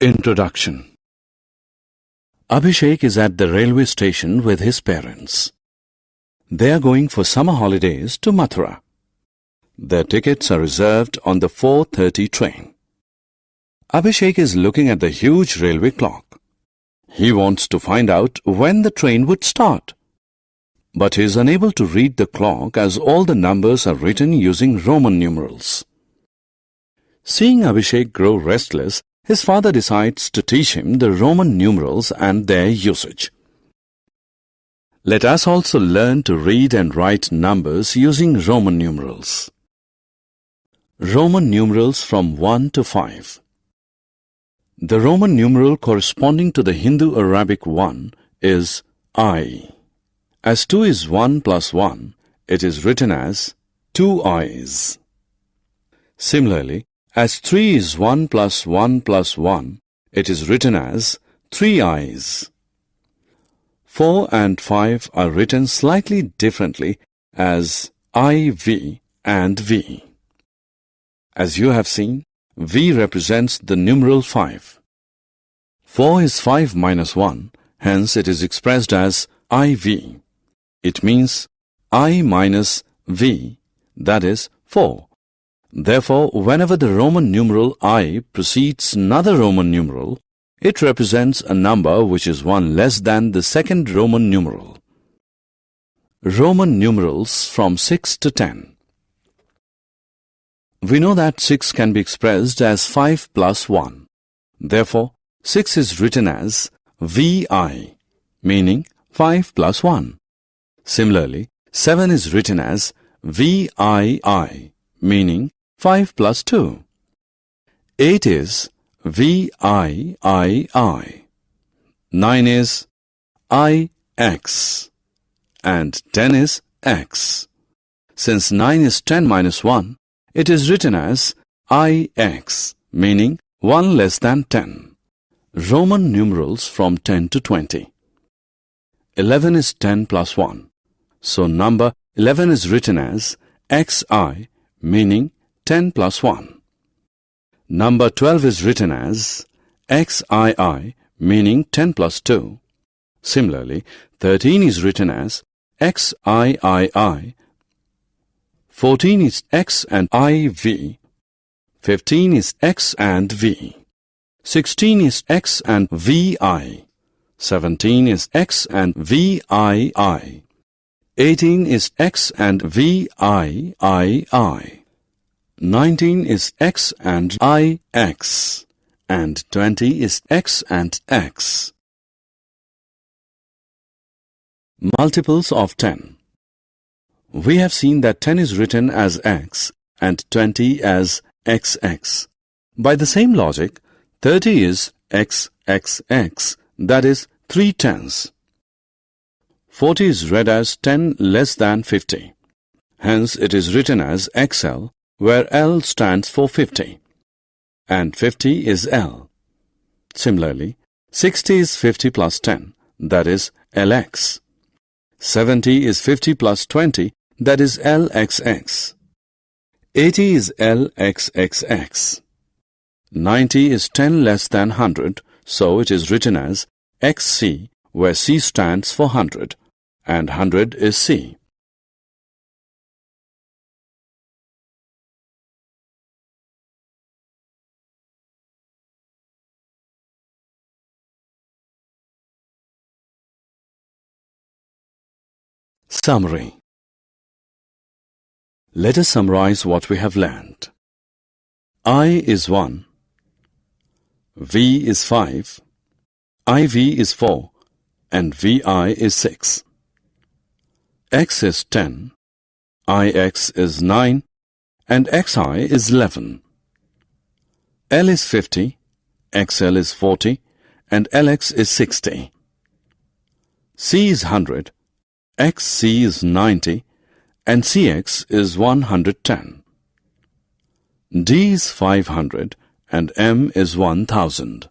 Introduction. Abhishek is at the railway station with his parents. They are going for summer holidays to Mathura. Their tickets are reserved on the 4:30 train. Abhishek is looking at the huge railway clock. He wants to find out when the train would start. But he is unable to read the clock as all the numbers are written using Roman numerals. Seeing Abhishek grow restless, his father decides to teach him the Roman numerals and their usage. Let us also learn to read and write numbers using Roman numerals. Roman numerals from 1 to 5. The Roman numeral corresponding to the Hindu-Arabic 1 is I. As 2 is 1 plus 1, it is written as 2 I's. Similarly, as 3 is 1 plus 1 plus 1, it is written as 3 I's. 4 and 5 are written slightly differently as IV and V. As you have seen, V represents the numeral 5. 4 is 5 minus 1, hence it is expressed as IV. It means I minus V, that is 4. Therefore, whenever the Roman numeral I precedes another Roman numeral, it represents a number which is one less than the second Roman numeral. Roman numerals from 6 to 10. We know that 6 can be expressed as 5 plus 1. Therefore, 6 is written as VI, meaning 5 plus 1. Similarly, 7 is written as VII, meaning 5 plus 2. 8 is VIII. 9 is IX. And 10 is X. Since 9 is 10 minus 1, it is written as IX, meaning 1 less than 10. Roman numerals from 10 to 20. 11 is 10 plus 1. So number 11 is written as XI, meaning 10 plus 1. Number 12 is written as XII, meaning 10 plus 2. Similarly, 13 is written as XIII. 14 is X and IV. 15 is X and V. 16 is X and VI. 17 is X and VII. 18 is X and VIII. 19 is X and IX. And 20 is X and X. Multiples of 10. We have seen that 10 is written as X and 20 as XX. By the same logic, 30 is XXX, that is 3 tens. 40 is read as 10 less than 50. Hence, it is written as XL, where L stands for 50. And 50 is L. Similarly, 60 is 50 plus 10, that is LX. 70 is 50 plus 20, that is LXX. 80 is LXXX. 90 is 10 less than 100, so it is written as XC, where C stands for 100, and 100 is C. Summary. Let us summarize what we have learned. I is 1, V is 5, IV is 4, and VI is 6. X is 10, IX is 9, and XI is 11. L is 50, XL is 40, and LX is 60. C is 100, XC is 90, and CX is 110. D is 500, and M is 1000.